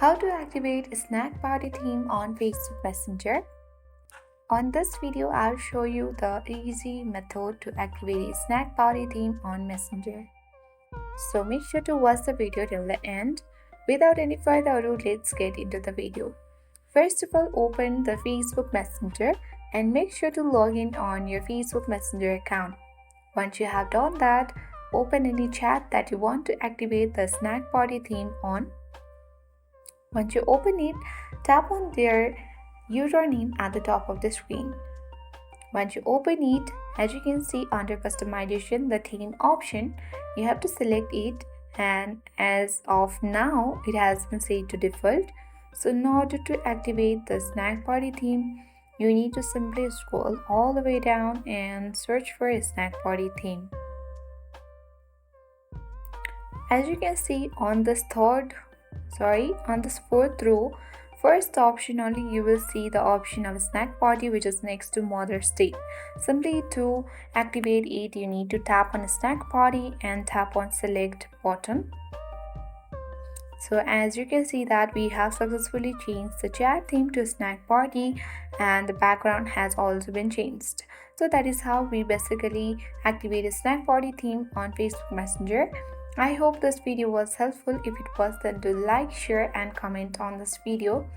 How to activate a snack party theme on Facebook Messenger. On this video, I'll show you the easy method to activate a snack party theme on Messenger. So make sure to watch the video till the end. Without any further ado, let's get into the video. First of all, open the Facebook Messenger and make sure to log in on your Facebook Messenger account. Once you have done that, open any chat that you want to activate the snack party theme on. Once you open it, tap on their username at the top of the screen. Once you open it, as you can see under customization, the theme option, you have to select it, and as of now, it has been set to default. So in order to activate the snack party theme, you need to simply scroll all the way down and search for a snack party theme. As you can see on this fourth row, first option only, you will see the option of snack party, which is next to Mother's Day. Simply to activate it, you need to tap on snack party and tap on select button. So as you can see that we have successfully changed the chat theme to snack party, and the background has also been changed. So that is how we basically activate a snack party theme on Facebook Messenger. I hope this video was helpful. If it was, then do like, share and comment on this video.